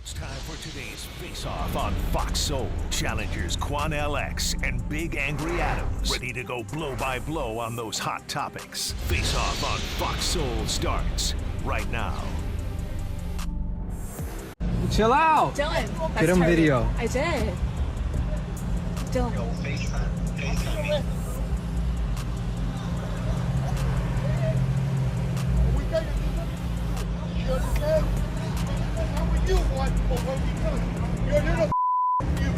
It's time for today's face-off on Fox Soul. Challengers Quan LX and Big Angry Adams ready to go blow by blow on those hot topics. Face-off on Fox Soul starts right now. Chill out. Dylan, Get him video. I did. Dylan. Yo, FaceTime me. You understand? How we do what or what we do? You're little you.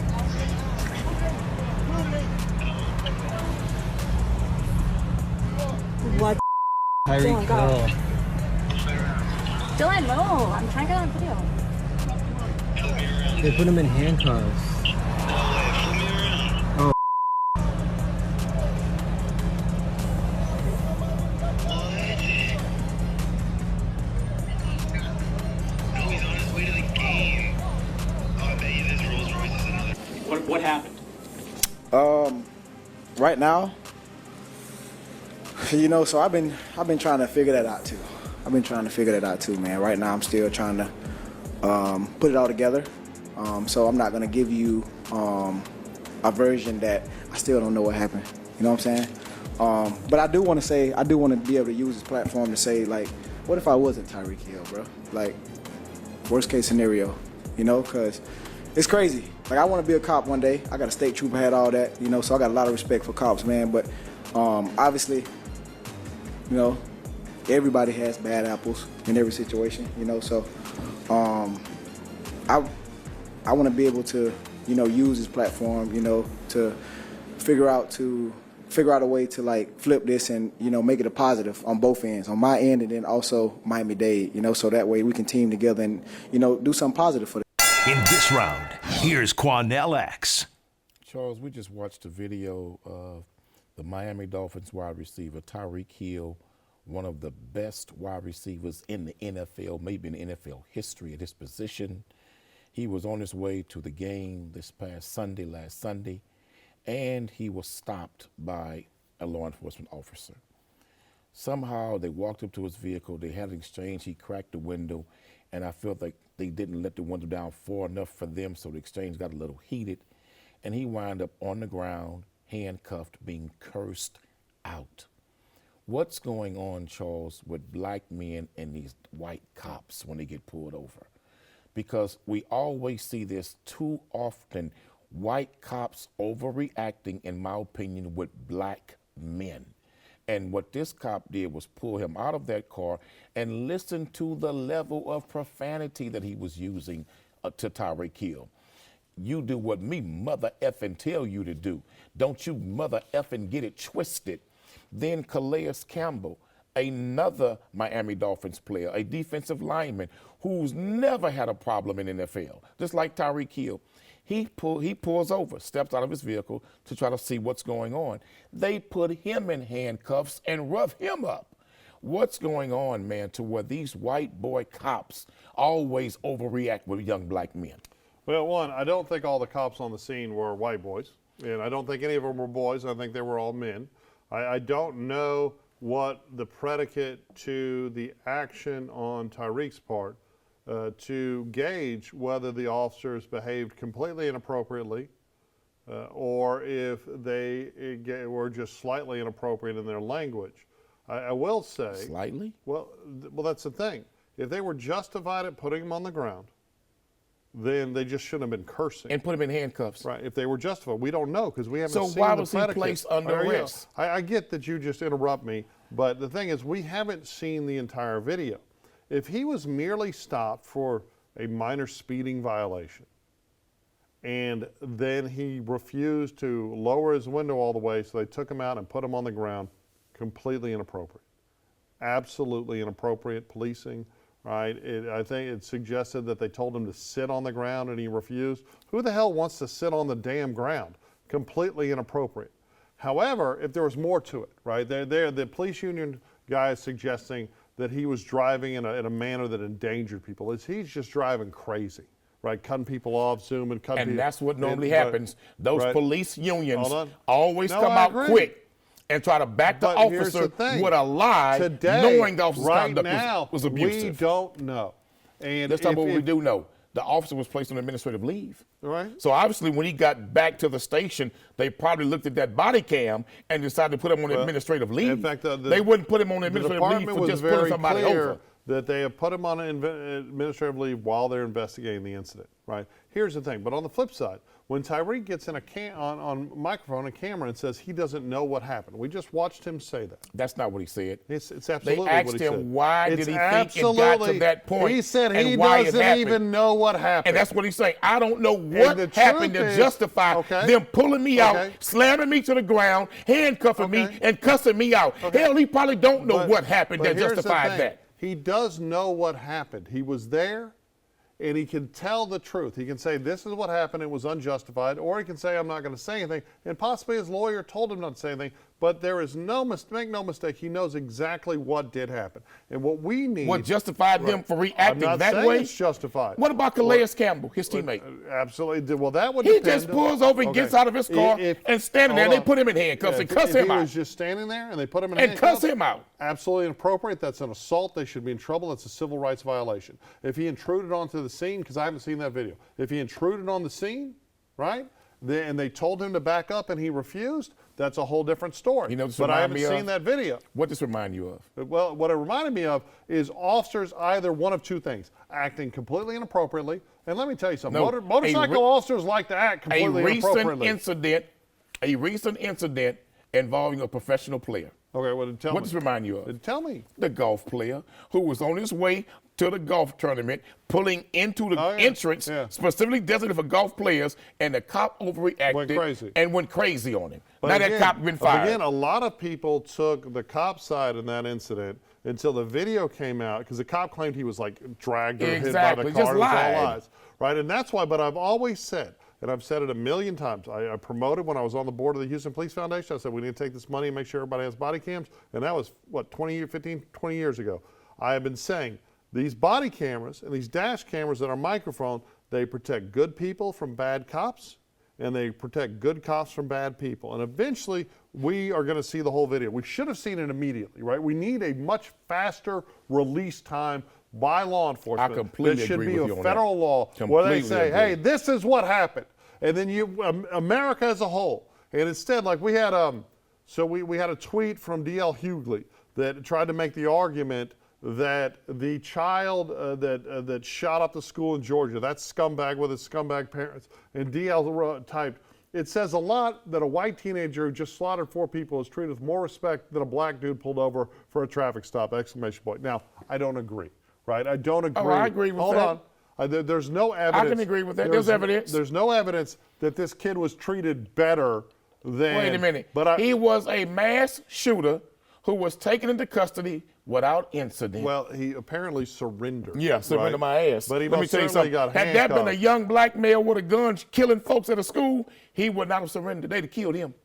What? Tyreek, go. Dylan, no. I'm trying to get on video. They put him in handcuffs. Oh. He's on his way to the game. Oh, I bet you this Rolls Royce is another. What happened? Right now, you know, so I've been trying to figure that out too. Man. Right now, I'm still trying to put it all together. So I'm not gonna give you a version that I still don't know what happened. You know what I'm saying? But I do want to be able to use this platform to say, like, what if I wasn't Tyreek Hill, bro? Like, worst case scenario, you know, because it's crazy. Like, I want to be a cop one day. I got a state trooper, had all that, you know, so I got a lot of respect for cops, man. But obviously, you know, everybody has bad apples in every situation, you know, so I want to be able to, you know, use this platform, you know, to figure out a way to, like, flip this and, you know, make it a positive on both ends, on my end and then also Miami-Dade, you know, so that way we can team together and, you know, do something positive for them. In this round, here's Quan LX. Charles, we just watched a video of the Miami Dolphins wide receiver, Tyreek Hill, one of the best wide receivers in the NFL, maybe in the NFL history at his position. He was on his way to the game last Sunday, and he was stopped by a law enforcement officer. Somehow they walked up to his vehicle, they had an exchange, he cracked the window, and I felt like they didn't let the window down far enough for them, so the exchange got a little heated, and he wound up on the ground, handcuffed, being cursed out. What's going on, Charles, with black men and these white cops when they get pulled over? Because we always see this too often, white cops overreacting, in my opinion, with black men. And what this cop did was pull him out of that car and listen to the level of profanity that he was using to Tyreek Hill. You do what me mother effing tell you to do. Don't you mother effing get it twisted. Then Calais Campbell, another Miami Dolphins player, a defensive lineman who's never had a problem in NFL, just like Tyreek Hill. He pulls over, steps out of his vehicle to try to see what's going on. They put him in handcuffs and rough him up. What's going on, man, to where these white boy cops always overreact with young black men? Well, one, I don't think all the cops on the scene were white boys, and I don't think any of them were boys. I think they were all men. I don't know what the predicate to the action on Tyreek's part to gauge whether the officers behaved completely inappropriately or if they were just slightly inappropriate in their language. I will say... Slightly? Well, that's the thing. If they were justified at putting him on the ground, then they just shouldn't have been cursing. And put him in handcuffs. Right, if they were justified. We don't know because we haven't seen the So why was predicate. he placed under arrest? I get that you just interrupt me, but the thing is we haven't seen the entire video. If he was merely stopped for a minor speeding violation and then he refused to lower his window all the way, so they took him out and put him on the ground, completely inappropriate. Absolutely inappropriate policing. Right, I think it suggested that they told him to sit on the ground and he refused. Who the hell wants to sit on the damn ground? Completely inappropriate. However, if there was more to it, right, the police union guy is suggesting that he was driving in a manner that endangered people. He's just driving crazy, right, cutting people off, zooming, cutting people. And that's what normally happens. Those right. police unions always come I out agree. quick and try to back the officer with a lie, knowing the officer's conduct was abusive. We don't know. And let's talk about what we do know. the officer was placed on administrative leave. Right. So obviously when he got back to the station, they probably looked at that body cam and decided to put him on administrative leave. In fact, they wouldn't put him on administrative leave for just pulling somebody over. That they have put him on administrative leave while they're investigating the incident, right? Here's the thing, but on the flip side, when Tyreek gets in on microphone and camera and says he doesn't know what happened, we just watched him say that. That's not what he said. It's absolutely they asked what he said. him why did he think it got to that point. He said he doesn't even know what happened. And that's what he's saying. I don't know what happened to justify them pulling me out, slamming me to the ground, handcuffing me, and cussing me out. Hell, he probably don't know what happened that justified that. He does know what happened. He was there, and he can tell the truth. He can say, this is what happened, it was unjustified, or he can say, I'm not going to say anything, and possibly his lawyer told him not to say anything, but there is make no mistake, he knows exactly what did happen. And what we need... What justified them for reacting that way? I'm not saying it's justified. What about Calais Campbell, his teammate? Absolutely. Well, that would depend. He just pulls over and gets out of his car and standing there, and they put him in handcuffs and cuss him out. If he was just standing there and they put him in handcuffs... And cuss him out. Absolutely inappropriate. That's an assault. They should be in trouble. That's a civil rights violation. If he intruded onto the scene, because I haven't seen that video, if he intruded on the scene, right, and they told him to back up and he refused, that's a whole different story. You know, but I haven't seen that video. What does this remind you of? Well, what it reminded me of is officers either one of two things, acting completely inappropriately, and let me tell you something, motorcycle officers like to act completely inappropriately. A recent incident involving a professional player. Okay, well, tell me. What does it remind you of? Tell me. The golf player who was on his way to the golf tournament, pulling into the entrance, specifically designated for golf players, and the cop overreacted and went crazy on him. But now again, that cop been fired. Again, a lot of people took the cop's side in that incident until the video came out, because the cop claimed he was like dragged or hit by the car. Just lied. All lies, right? And that's why, but I've always said, and I've said it a million times, I promoted when I was on the board of the Houston Police Foundation. I said we need to take this money and make sure everybody has body cams. And that was, what, 20 years ago. I have been saying these body cameras and these dash cameras that are microphone, they protect good people from bad cops, and they protect good cops from bad people. And eventually, we are going to see the whole video. We should have seen it immediately, right? We need a much faster release time by law enforcement. I completely agree with you on that. There should be a federal law where they say, hey, this is what happened. And then America as a whole. And instead, like we had, we had a tweet from D.L. Hughley that tried to make the argument that the child that shot up the school in Georgia, that scumbag with his scumbag parents, and D.L. typed, it says a lot that a white teenager who just slaughtered 4 people is treated with more respect than a black dude pulled over for a traffic stop, exclamation point. Now, I don't agree, right? I don't agree. Oh, I agree with that. Hold on. There's no evidence. I can agree with that. There's evidence. There's no evidence that this kid was treated better than... Wait a minute. He was a mass shooter who was taken into custody without incident. Well, he apparently surrendered. Yeah, surrendered my ass. But he Let me tell you something. got Had that been a young black male with a gun killing folks at a school, he would not have surrendered. They'd have killed him.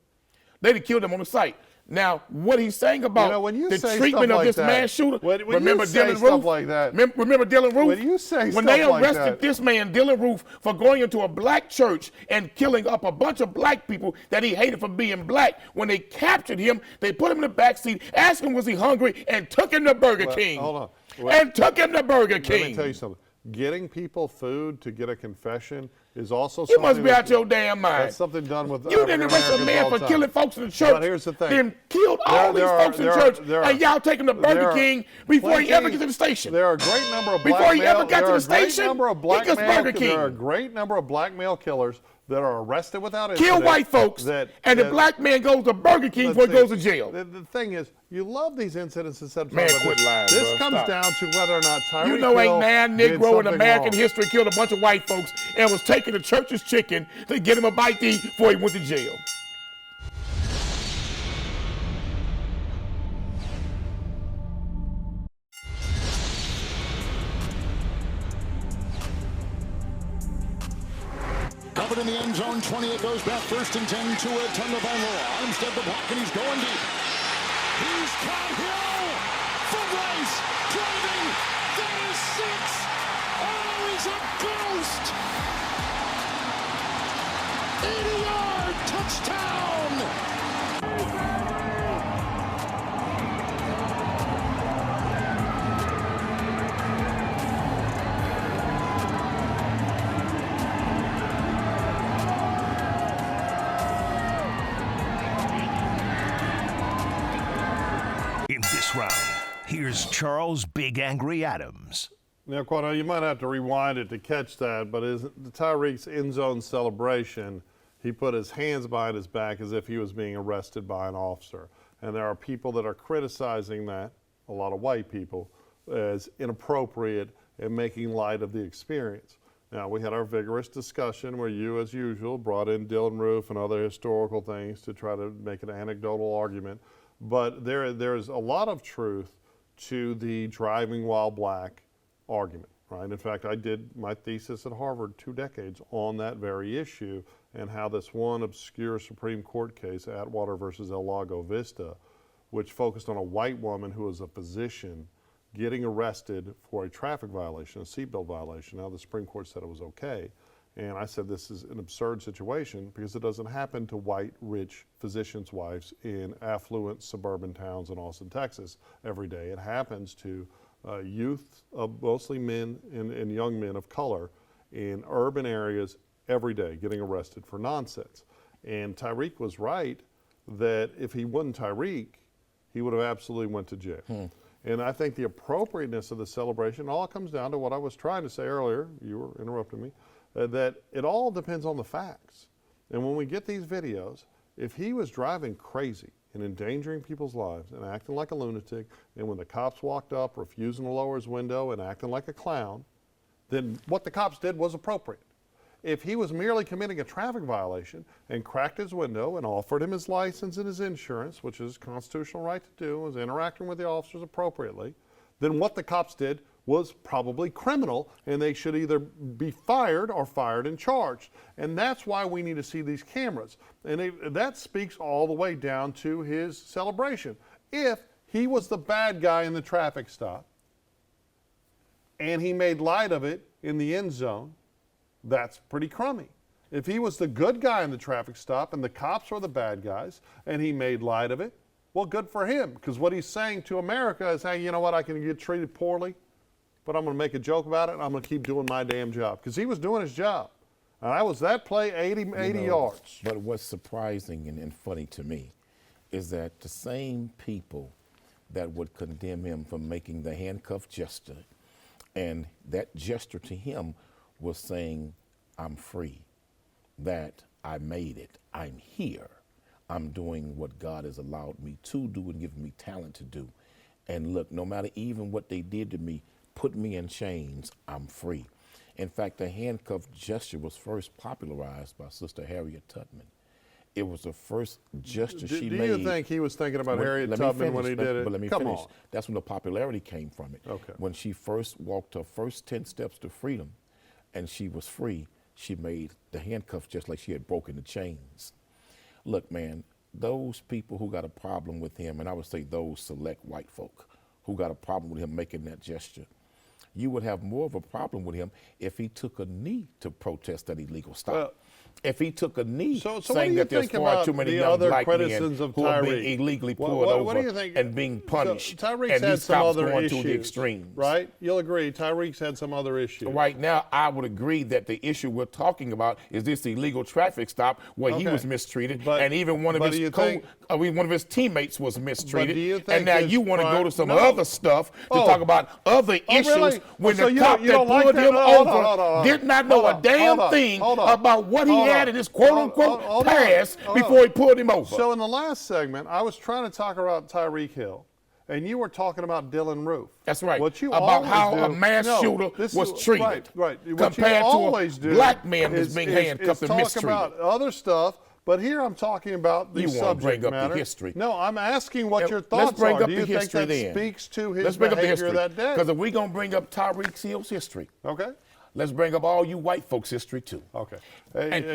They'd have killed him on the site. Now, what he's saying about the treatment of this mass shooter, remember Dylan Roof? Remember Dylan Roof? When you say when they arrested this man, Dylan Roof, for going into a black church and killing up a bunch of black people that he hated for being black, when they captured him, they put him in the back seat, asked him was he hungry, and took him to Burger King. Hold on. And took him to Burger King. Let me tell you something. Getting people food to get a confession is also you something... must be out your damn mind. That's something done with... You didn't arrest a man for killing folks in the church. But here's the thing. Then killed all these folks in church, and y'all take him to Burger King before he ever gets to the station. There are a great number of black Before he ever got to the station, he gets Burger King. There are a great number of black male killers that are arrested without incident. Kill white folks, and the black man goes to Burger King before he goes to jail. The thing is, you love these incidents instead of... Man, quit lying, This comes down to whether or not Tyreek You know a man, Negro in American wrong. history killed a bunch of white folks and was taking the church's chicken to get him a bite to eat before he went to jail. Covered in the end zone, 28 goes back, 1st and 10 to a Tumble by Law. Armstead the block, and he's going deep. He's caught Hill! Foot race! Driving! That is 6! Oh, he's a ghost! 80-yard touchdown! this round. Here's Charles Big Angry Adams. Now, Quano, you might have to rewind it to catch that, but the Tyreek's end zone celebration, he put his hands behind his back as if he was being arrested by an officer. And there are people that are criticizing that, a lot of white people, as inappropriate and making light of the experience. Now, we had our vigorous discussion where you, as usual, brought in Dylan Roof and other historical things to try to make an anecdotal argument. But there's a lot of truth to the driving while black argument, right? In fact, I did my thesis at Harvard 2 decades on that very issue and how this one obscure Supreme Court case, Atwater versus El Lago Vista, which focused on a white woman who was a physician getting arrested for a traffic violation, a seatbelt violation. Now, the Supreme Court said it was okay. And I said this is an absurd situation because it doesn't happen to white, rich physicians' wives in affluent suburban towns in Austin, Texas every day. It happens to youth, mostly men and young men of color in urban areas every day getting arrested for nonsense. And Tyreek was right that if he wasn't Tyreek, he would have absolutely went to jail. And I think the appropriateness of the celebration all comes down to what I was trying to say earlier, you were interrupting me, that it all depends on the facts. And when we get these videos, if he was driving crazy and endangering people's lives and acting like a lunatic, and when the cops walked up, refusing to lower his window and acting like a clown, then what the cops did was appropriate. If he was merely committing a traffic violation and cracked his window and offered him his license and his insurance, which is his constitutional right to do, was interacting with the officers appropriately, then what the cops did was probably criminal, and they should either be fired or fired and charged. And that's why we need to see these cameras. And that speaks all the way down to his celebration. If he was the bad guy in the traffic stop and he made light of it in the end zone, that's pretty crummy. If he was the good guy in the traffic stop and the cops were the bad guys and he made light of it, well, good for him, because what he's saying to America is, hey, you know what, I can get treated poorly, but I'm going to make a joke about it and I'm going to keep doing my damn job, because he was doing his job. And I was that play 80 yards. But what's surprising and funny to me is that the same people that would condemn him for making the handcuff gesture, and that gesture to him was saying, I'm free, that I made it, I'm here, I'm doing what God has allowed me to do and given me talent to do. And look, no matter even what they did to me, put me in chains, I'm free. In fact, the handcuff gesture was first popularized by Sister Harriet Tubman. It was the first gesture she made. Do you think he was thinking about Harriet Tubman when he did it? But let me finish. That's when the popularity came from it. Okay. When she first walked her first 10 steps to freedom and she was free, she made the handcuffs just like she had broken the chains. Look, man, those people who got a problem with him, and I would say those select white folk who got a problem with him making that gesture, you would have more of a problem with him if he took a knee to protest that illegal stop. Well, if he took a knee so saying that there's far too many young black men who are being illegally pulled over and being punished, so and these cops going to the extremes. Right? You'll agree, Tyreek's had some other issues. Right now, I would agree that the issue we're talking about is this illegal traffic stop where he was mistreated, and even one of his teammates was mistreated. And now you want to go to some other stuff to talk about other issues when the cop that pulled him over did not know a damn thing about what he had in his quote-unquote past before he pulled him over. So in the last segment, I was trying to talk about Tyreek Hill, and you were talking about Dylan Roof. That's right. What you about how a mass shooter was treated compared to a black man who's being handcuffed and mistreated. Talk about other stuff, but here I'm talking about the subject matter. You want to bring up the history. No, I'm asking what your thoughts are. Let's bring up Do you the history think that then. speaks to his Let's bring up the behavior history. that day? Because if we're going to bring up Tyreek Hill's history, okay, let's bring up all you white folks' history too. Okay.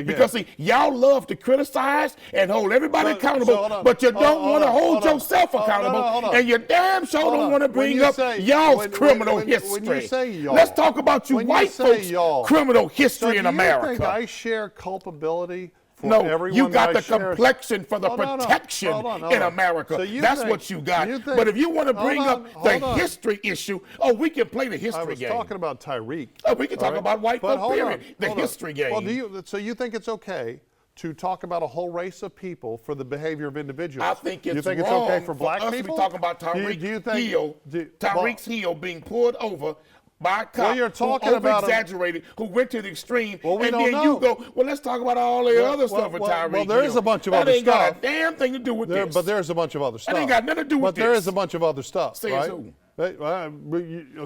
Because see, y'all love to criticize and hold everybody accountable, but you don't want to hold yourself accountable, and you damn sure don't want to bring up y'all's criminal history. When you say y'all, let's talk about you white folks' criminal history in America. Do you think I share culpability? No, you got the complexion for the protection in America. So that's what you got. But if you want to bring up the history issue, we can play the history game. I was talking about Tyreek. We can talk about white folk, period. The history game. Well, so you think it's okay to talk about a whole race of people for the behavior of individuals. I think it's you think wrong it's okay for black us people? to be talking about Tyreek Tyreek's heel being pulled over by a cop Well, you're talking who about exaggerated, who went to the extreme, Well, we and don't then know. you go, well, let's talk about all the other stuff with Tyreek. Well, there is a bunch of that other ain't got stuff. a damn thing to do with this. But there's a bunch of other stuff. That ain't got nothing to do with But this. there is a bunch of other stuff, Says right? who?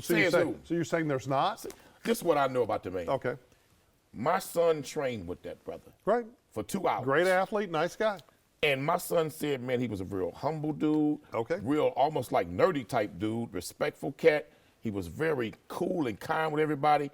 So you're saying there's not? This is what I know about the man. Okay. My son trained with that brother. Great. For 2 hours. Great athlete, nice guy. And my son said, man, he was a real humble dude. Okay. Real, almost like nerdy type dude, respectful cat. He was very cool and kind with everybody.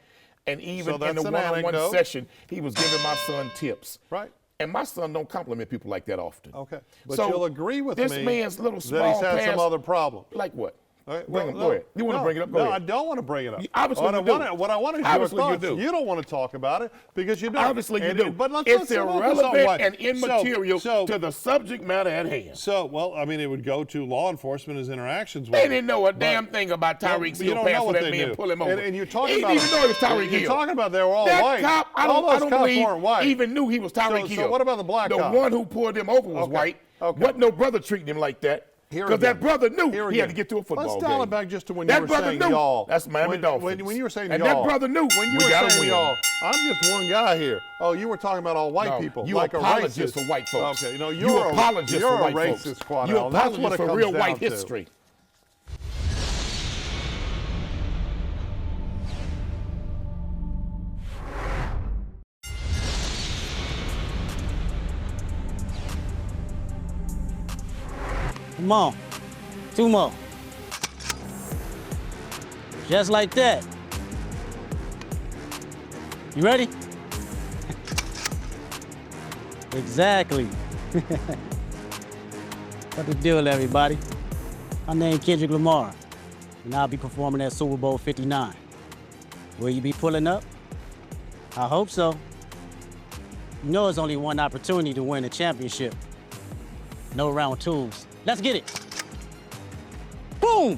And even in the one-on-one session, he was giving my son tips. Right. And my son don't compliment people like that often. Okay. But So you'll agree with this me man's little small that he's had past, some other problems. Like what? All right, Bring him, go ahead. You want to bring it up? Go no, ahead. I don't want to bring it up. Obviously what you do. What I want is Obviously your you thoughts. do. You don't want to talk about it because you don't. Obviously you do. But it's focus on irrelevant and immaterial to the subject matter at hand. So, well, I mean, it would go to law enforcement as interactions with They him. didn't know a damn thing about Tyreek's heel pass for that man and pull him over. And you're talking he about. didn't even know it was Tyreek You're Hill. talking about they were all that white. Cop, I all don't those cops believe weren't white. even knew he was Tyreek Hill. So what about the black cop? The one who pulled him over was white. Okay. Wasn't no brother treating him like that. Because that brother knew he had to get to a football Let's game. dial it back just to when that you were brother saying knew. y'all. That's Miami Dolphins. When you were saying and y'all. that brother knew When you we were gotta saying win. y'all, I'm just one guy here. Oh, you were talking about all white No, people. you like apologist a racist. for white folks. Okay, no, you you're apologist you're for white a folks. racist, Quanell. You That's what apologist it for comes real down white to. history. Come on. 2 more. Just like that. You ready? Exactly. What the deal, everybody? My name's Kendrick Lamar, and I'll be performing at Super Bowl 59. Will you be pulling up? I hope so. You know it's only one opportunity to win a championship. No round twos. Let's get it. Boom!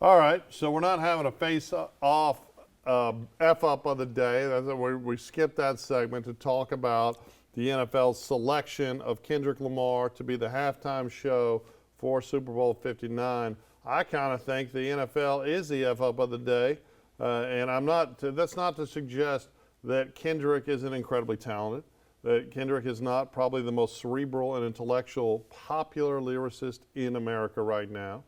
All right, so we're not having a face-off F-up of the day. We skipped that segment to talk about the NFL's selection of Kendrick Lamar to be the halftime show for Super Bowl 59. I kind of think the NFL is the F-up of the day, and that's not to suggest that Kendrick isn't incredibly talented, that Kendrick is not probably the most cerebral and intellectual popular lyricist in America right now.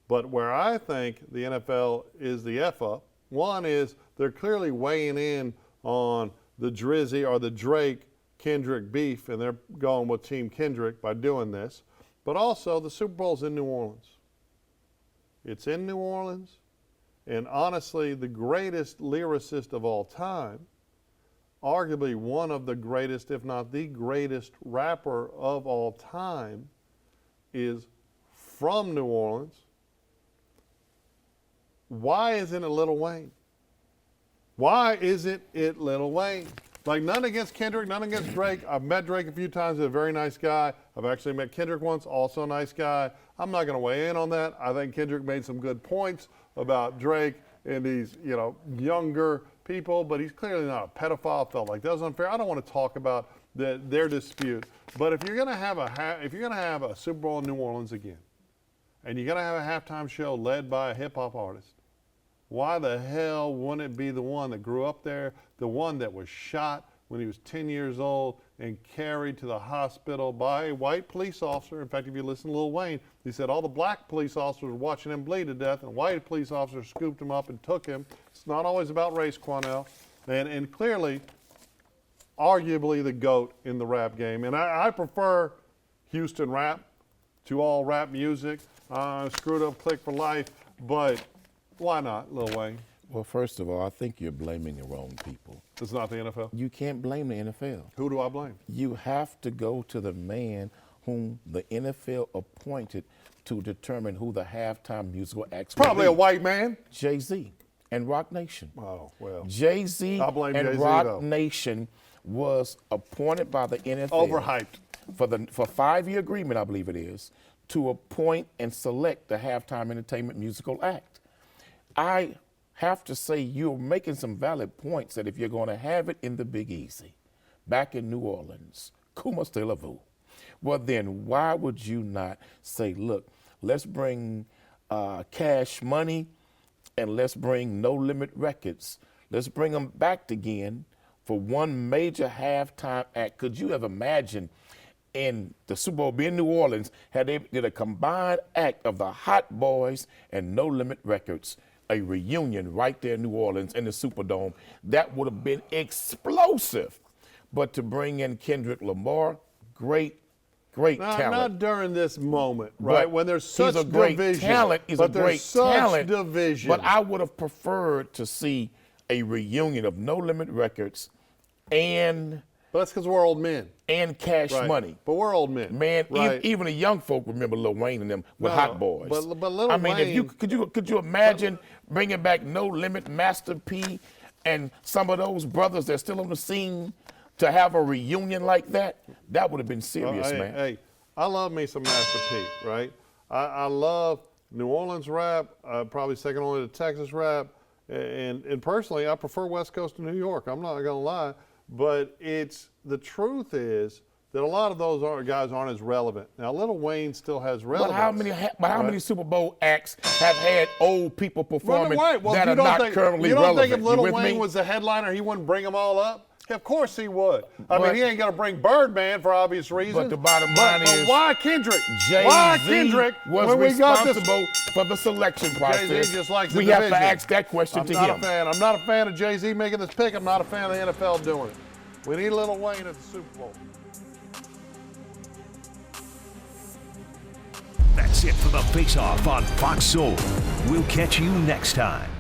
But where I think the NFL is the F-up, one is they're clearly weighing in on the Drizzy or the Drake-Kendrick beef, and they're going with Team Kendrick by doing this. But also, the Super Bowl's in New Orleans. It's in New Orleans, and honestly, the greatest lyricist of all time, arguably one of the greatest, if not the greatest rapper of all time, is from New Orleans. Why isn't it Lil Wayne? Why isn't it Lil Wayne? Like, none against Kendrick, none against Drake. I've met Drake a few times. He's a very nice guy. I've actually met Kendrick once, also a nice guy. I'm not going to weigh in on that. I think Kendrick made some good points about Drake and these, younger people, but he's clearly not a pedophile. Felt like that was unfair. I don't want to talk about their dispute. But if you're going to have a Super Bowl in New Orleans again, and you're going to have a halftime show led by a hip hop artist, why the hell wouldn't it be the one that grew up there, the one that was shot when he was 10 years old and carried to the hospital by a white police officer? In fact, if you listen to Lil Wayne, he said all the black police officers were watching him bleed to death, and white police officers scooped him up and took him. It's not always about race, Quanell. And clearly, arguably the GOAT in the rap game. And I prefer Houston rap to all rap music. Screwed up Click for life, but why not, Lil Wayne? Well, first of all, I think you're blaming the wrong people. It's not the NFL? You can't blame the NFL. Who do I blame? You have to go to the man whom the NFL appointed to determine who the halftime musical acts will be. Probably a white man. Jay-Z and Rock Nation. Oh, well. Jay-Z and Rock Nation was appointed by the NFL. Overhyped. For 5-year agreement, I believe it is, to appoint and select the halftime entertainment musical act. I have to say you're making some valid points that if you're going to have it in the Big Easy, back in New Orleans. Comment voulez-vous? Well, then why would you not say, look, let's bring Cash Money and let's bring No Limit Records. Let's bring them back again for one major halftime act. Could you have imagined in the Super Bowl being New Orleans, had they did a combined act of the Hot Boys and No Limit Records, a reunion right there in New Orleans in the Superdome? That would have been explosive. But to bring in Kendrick Lamar, great talent. Not during this moment, right? But when there's such he's a great division. talent. He's but a great there's such talent. division. But I would have preferred to see a reunion of No Limit Records and. But that's because we're old men. And Cash Right. Money. But we're old men. Man, right. even the young folk remember Lil Wayne and them with No, Hot Boys. but Lil I mean, Wayne, if you could you imagine bringing back No Limit, Master P, and some of those brothers that's still on the scene to have a reunion like that? That would have been serious, man. Hey, I love me some Master P, right? I love New Orleans rap, probably second only to Texas rap, and personally, I prefer West Coast to New York. I'm not gonna lie, but the truth is that a lot of those guys aren't as relevant. Now, Lil Wayne still has relevance. But how many Super Bowl acts have had old people performing Right. Well, that are not currently you don't relevant? think if Lil You with Wayne me? was the headliner, he wouldn't bring them all up? Of course he would. I mean, he ain't going to bring Birdman for obvious reasons. But the bottom line is, but why Kendrick? Jay-Z Why Kendrick was when we got this? responsible for the selection process. Jay-Z just likes the we have division. to ask that question to him. I'm not a fan of Jay-Z making this pick. I'm not a fan of the NFL doing it. We need Lil Wayne at the Super Bowl. That's it for the Face Off on Fox Soul. We'll catch you next time.